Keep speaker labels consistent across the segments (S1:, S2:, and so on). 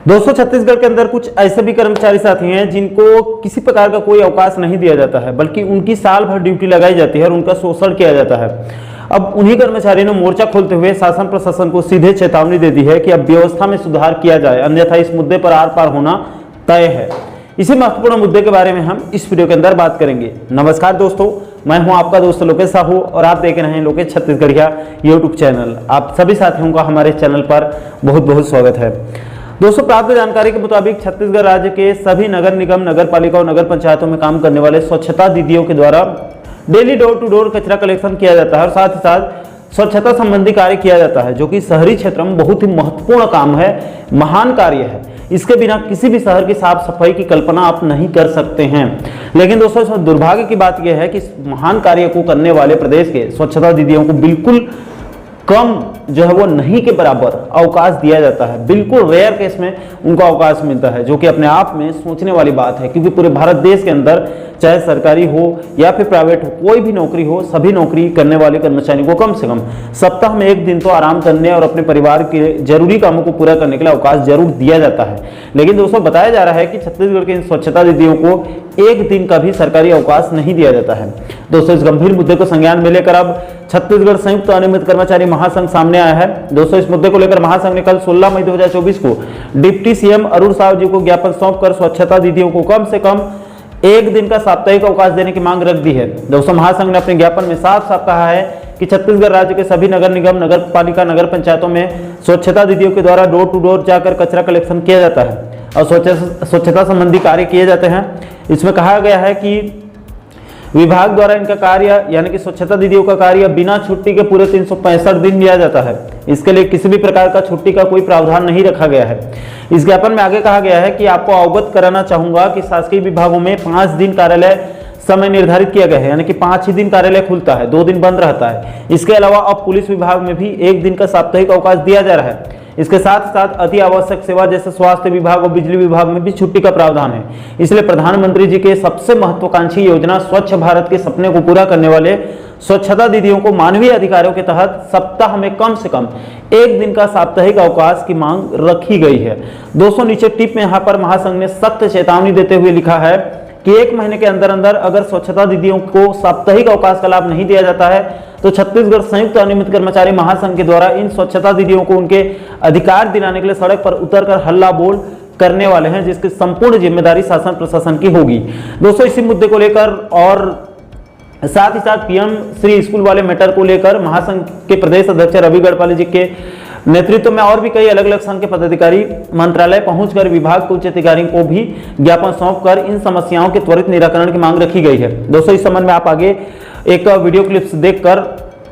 S1: दोस्तों, छत्तीसगढ़ के अंदर कुछ ऐसे भी कर्मचारी साथी हैं जिनको किसी प्रकार का कोई अवकाश नहीं दिया जाता है, बल्कि उनकी साल भर ड्यूटी लगाई जाती है और उनका शोषण किया जाता है। अब उन्हीं कर्मचारियों ने मोर्चा खोलते हुए शासन प्रशासन को सीधे चेतावनी दे दी है कि अब व्यवस्था में सुधार किया जाए, अन्यथा इस मुद्दे पर आर पार होना तय है। इसी महत्वपूर्ण मुद्दे के बारे में हम इस वीडियो के अंदर बात करेंगे। नमस्कार दोस्तों, मैं हूं आपका दोस्त लोकेश साहू और आप देख रहे हैं लोकेश छत्तीसगढ़िया यूट्यूब चैनल। आप सभी साथियों का हमारे चैनल पर बहुत बहुत स्वागत है। दोस्तों, प्राप्त जानकारी के मुताबिक छत्तीसगढ़ राज्य के सभी नगर निगम, नगर पालिका और नगर पंचायतों में काम करने वाले स्वच्छता दीदियों के द्वारा डेली डोर टू डोर कचरा कलेक्शन किया जाता है और साथ ही साथ स्वच्छता संबंधी कार्य किया जाता है, जो कि शहरी क्षेत्र में बहुत ही महत्वपूर्ण काम है, महान कार्य है। इसके बिना किसी भी शहर की साफ सफाई की कल्पना आप नहीं कर सकते हैं। लेकिन दोस्तों, इसमें दुर्भाग्य की बात यह है कि इस महान कार्य को करने वाले प्रदेश के स्वच्छता दीदियों को बिल्कुल कम जो है वो नहीं के बराबर अवकाश दिया जाता है। बिल्कुल रेयर केस में उनको अवकाश मिलता है, जो कि अपने आप में सोचने वाली बात है, क्योंकि पूरे भारत देश के अंदर चाहे सरकारी हो या फिर प्राइवेट हो, कोई भी नौकरी हो, सभी नौकरी करने वाले कर्मचारियों को कम से कम सप्ताह में एक दिन तो आराम करने और अपने परिवार के जरूरी कामों को पूरा करने के लिए अवकाश जरूर दिया जाता है। लेकिन दोस्तों, बताया जा रहा है कि छत्तीसगढ़ के इन स्वच्छता दीदियों को एक दिन का भी सरकारी अवकाश नहीं दिया जाता है। दोस्तों, इस गंभीर मुद्दे को संज्ञान में लेकर अब छत्तीसगढ़ संयुक्त अनियमित कर्मचारी महासंघ सामने आया है। दोस्तों, इस मुद्दे को लेकर महासंघ ने कल 16 मई 2024 को डिप्टी सीएम अरुण साव जी को ज्ञापन सौंपकर स्वच्छता दीदियों को कम से कम एक दिन का साप्ताहिक अवकाश देने की मांग रख दी है। दोस्तों, महासंघ ने अपने ज्ञापन में साफ साफ कहा है कि छत्तीसगढ़ राज्य के सभी नगर निगम, नगर पालिका, नगर पंचायतों में स्वच्छता दीदियों के द्वारा डोर टू डोर जाकर कचरा कलेक्शन किया जाता है और स्वच्छता संबंधी कार्य किए जाते हैं। इसमें कहा गया है कि विभाग द्वारा इनका कार्य यानी कि स्वच्छता दीदियों का कार्य बिना छुट्टी के पूरे 365 दिन लिया जाता है। इसके लिए किसी भी प्रकार का छुट्टी का कोई प्रावधान नहीं रखा गया है। इस ज्ञापन में आगे कहा गया है कि आपको अवगत कराना चाहूंगा कि शासकीय विभागों में 5 दिन कार्यालय समय निर्धारित किया गया है, यानी कि 5 ही दिन कार्यालय खुलता है, 2 दिन बंद रहता है। इसके अलावा अब पुलिस विभाग में भी 1 दिन का साप्ताहिक अवकाश दिया जा रहा है। इसके साथ साथ अति आवश्यक सेवा जैसे स्वास्थ्य विभाग और बिजली विभाग में भी छुट्टी का प्रावधान है। इसलिए प्रधानमंत्री जी के सबसे महत्वाकांक्षी योजना स्वच्छ भारत के सपने को पूरा करने वाले स्वच्छता दीदियों को मानवीय अधिकारों के तहत सप्ताह में कम से कम 1 दिन का साप्ताहिक अवकाश की मांग रखी गई है। दोस्तों, नीचे टिप में यहाँ पर महासंघ ने सख्त चेतावनी देते हुए लिखा है कि 1 महीने के अंदर अंदर अगर स्वच्छता दीदियों को साप्ताहिक अवकाश का लाभ नहीं दिया जाता है तो छत्तीसगढ़ संयुक्त अनियमित कर्मचारी महासंघ के द्वारा इन स्वच्छता दीदियों को उनके अधिकार दिलाने के लिए सड़क पर उतरकर हल्ला बोल करने वाले हैं, जिसकी संपूर्ण जिम्मेदारी शासन प्रशासन की होगी। दोस्तों, इसी मुद्दे को लेकर और साथ ही साथ पीएम श्री स्कूल वाले मैटर को लेकर महासंघ के प्रदेश अध्यक्ष रवि गढ़पाले जी के नेतृत्व में और भी कई अलग अलग संघ के पदाधिकारी मंत्रालय पहुंचकर विभाग के उच्च अधिकारियों को भी ज्ञापन सौंपकर इन समस्याओं के त्वरित निराकरण की मांग रखी गई है। दोस्तों, इस संबंध में आप आगे एक वीडियो क्लिप्स देखकर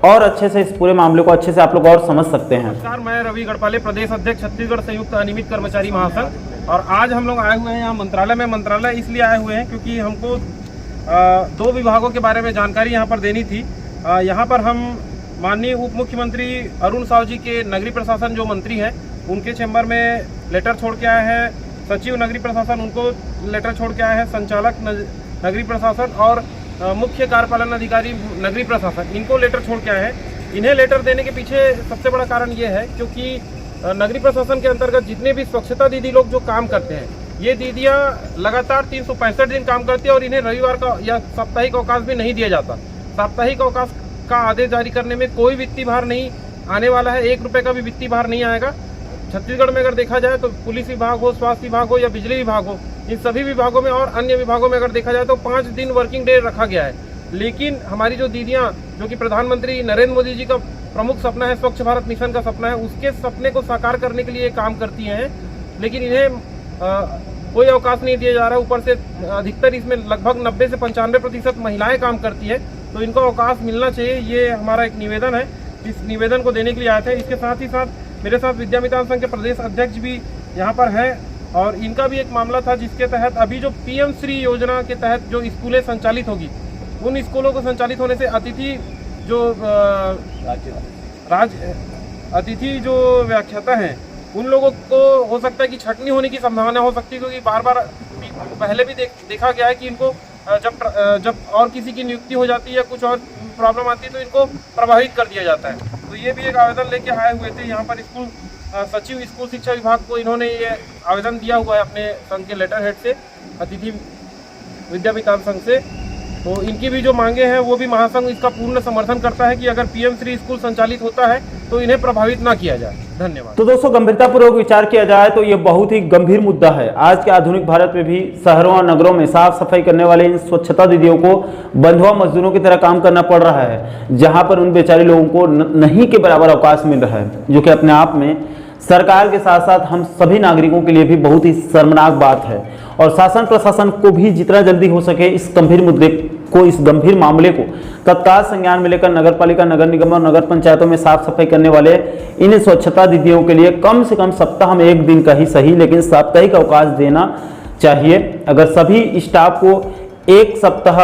S1: और अच्छे से इस पूरे मामले को अच्छे से आप लोग और समझ सकते हैं।
S2: नमस्कार, मैं रवि गढ़पाले, प्रदेश अध्यक्ष छत्तीसगढ़ संयुक्त अनियमित कर्मचारी महासंघ। और आज हम लोग आए हुए हैं यहाँ मंत्रालय में। मंत्रालय इसलिए आए हुए हैं क्योंकि हमको 2 विभागों के बारे में जानकारी यहाँ पर देनी थी। यहाँ पर हम माननीय उप मुख्यमंत्री अरुण साव जी के नगरीय प्रशासन जो मंत्री हैं, उनके चैम्बर में लेटर छोड़ के आए हैं। सचिव नगरीय प्रशासन उनको लेटर छोड़ के आए हैं। संचालक नगरीय प्रशासन और मुख्य कार्यपालन अधिकारी नगरीय प्रशासन, इनको लेटर छोड़ के आए हैं। इन्हें लेटर देने के पीछे सबसे बड़ा कारण ये है क्योंकि नगरीय प्रशासन के अंतर्गत जितने भी स्वच्छता दीदी लोग जो काम करते हैं, ये दीदियाँ लगातार 365 दिन काम करती है और इन्हें रविवार का या साप्ताहिक अवकाश भी नहीं दिया जाता। साप्ताहिक अवकाश का आदेश जारी करने में कोई वित्तीय भार नहीं आने वाला है, 1 रुपये का भी वित्तीय भार नहीं आएगा। छत्तीसगढ़ में अगर देखा जाए तो पुलिस विभाग हो, स्वास्थ्य विभाग हो या बिजली विभाग हो, इन सभी विभागों में और अन्य विभागों में अगर देखा जाए तो 5 दिन वर्किंग डे रखा गया है। लेकिन हमारी जो दीदियाँ, जो कि प्रधानमंत्री नरेंद्र मोदी जी का प्रमुख सपना है, स्वच्छ भारत मिशन का सपना है, उसके सपने को साकार करने के लिए काम करती हैं, लेकिन इन्हें कोई अवकाश नहीं दिया जा रहा है। ऊपर से अधिकतर इसमें लगभग 90 से 95% महिलाएं काम करती है, तो इनको अवकाश मिलना चाहिए। ये हमारा एक निवेदन है, इस निवेदन को देने के लिए आए थे। इसके साथ ही साथ मेरे साथ विद्यामितान संघ के प्रदेश अध्यक्ष भी यहाँ पर हैं और इनका भी एक मामला था, जिसके तहत अभी जो पीएम श्री योजना के तहत जो स्कूलें संचालित होगी, उन स्कूलों को संचालित होने से अतिथि जो व्याख्याता हैं, उन लोगों को हो सकता है कि छटनी होने की संभावना हो सकती है, क्योंकि बार बार पहले भी देखा गया है कि इनको जब और किसी की नियुक्ति हो जाती है या कुछ और प्रॉब्लम आती है तो इनको प्रभावित कर दिया जाता है। तो ये भी एक आवेदन लेके आए हुए थे यहाँ पर स्कूल सचिव स्कूल शिक्षा विभाग को इन्होंने ये आवेदन दिया हुआ है अपने संघ के लेटर हेड से, अतिथि विद्यापितान संघ से। तो इनकी भी जो मांगे हैं वो भी महासंघ इसका पूर्ण समर्थन करता है कि अगर पीएम श्री स्कूल संचालित होता है तो इन्हें प्रभावित ना किया जाए। धन्यवाद।
S1: तो दोस्तों, गंभीरतापूर्वक विचार किया जाए तो ये बहुत ही गंभीर मुद्दा है। आज के आधुनिक भारत में भी शहरों और नगरों में साफ सफाई करने वाले इन स्वच्छता दीदियों को बंधुआ मजदूरों की तरह काम करना पड़ रहा है, जहां पर उन बेचारे लोगों को नहीं के बराबर अवकाश मिल रहा है, जो कि अपने आप में सरकार के साथ साथ हम सभी नागरिकों के लिए भी बहुत ही शर्मनाक बात है। और शासन प्रशासन को भी जितना जल्दी हो सके इस गंभीर मुद्दे को, इस गंभीर मामले को तत्काल संज्ञान में लेकर नगर पालिका, नगर निगम और नगर पंचायतों में साफ सफाई करने वाले इन स्वच्छता दीदियों के लिए कम से कम सप्ताह में 1 दिन का ही सही, लेकिन साप्ताहिक अवकाश देना चाहिए। अगर सभी स्टाफ को एक सप्ताह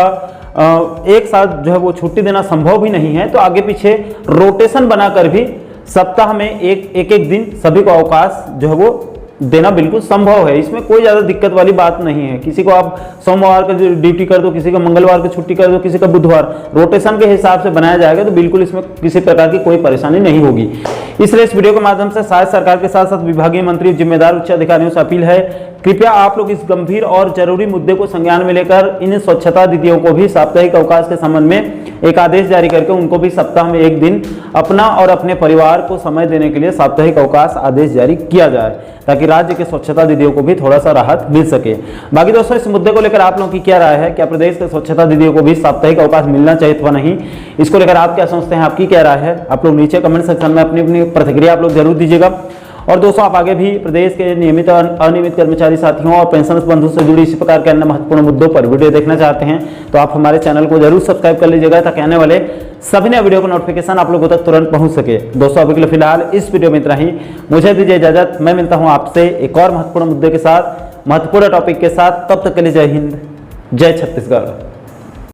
S1: एक साथ जो है वो छुट्टी देना संभव भी नहीं है, तो आगे पीछे रोटेशन बनाकर भी सप्ताह में एक दिन सभी को अवकाश जो है वो देना बिल्कुल संभव है। इसमें कोई ज़्यादा दिक्कत वाली बात नहीं है। किसी को आप सोमवार का ड्यूटी कर दो, किसी को मंगलवार की छुट्टी कर दो, किसी का बुधवार, रोटेशन के हिसाब से बनाया जाएगा तो बिल्कुल इसमें किसी प्रकार की कोई परेशानी नहीं होगी। इसलिए इस वीडियो के माध्यम से शायद सरकार के साथ साथ विभागीय मंत्री, जिम्मेदार उच्च अधिकारियों से अपील है, कृपया आप लोग इस गंभीर और जरूरी मुद्दे को संज्ञान में लेकर इन स्वच्छता दीदियों को भी साप्ताहिक अवकाश के संबंध में एक आदेश जारी करके उनको भी सप्ताह में 1 दिन अपना और अपने परिवार को समय देने के लिए साप्ताहिक अवकाश आदेश जारी किया जाए, ताकि राज्य के स्वच्छता दीदियों को भी थोड़ा सा राहत मिल सके। बाकी दोस्तों, इस मुद्दे को लेकर आप लोगों की क्या राय है? क्या प्रदेश के स्वच्छता दीदियों को भी साप्ताहिक अवकाश मिलना चाहिए अथवा नहीं? इसको लेकर आप क्या सोचते हैं? आपकी क्या राय है? आप लोग नीचे कमेंट सेक्शन में अपनी अपनी प्रतिक्रिया आप लोग जरूर दीजिएगा। और दोस्तों, आप आगे भी प्रदेश के नियमित और अनियमित कर्मचारी साथियों और पेंशन बंधु से जुड़ी इसी प्रकार के अन्य महत्वपूर्ण मुद्दों पर वीडियो देखना चाहते हैं तो आप हमारे चैनल को जरूर सब्सक्राइब कर लीजिएगा, ताकि आने वाले सभी नए वीडियो का नोटिफिकेशन आप लोगों तक तुरंत पहुंच सके। दोस्तों, अभी के लिए फिलहाल इस वीडियो में इतना ही। मुझे दीजिए इजाजत। मैं मिलता हूं आपसे एक और महत्वपूर्ण मुद्दे के साथ, महत्वपूर्ण टॉपिक के साथ। तब तक के लिए जय हिंद, जय छत्तीसगढ़।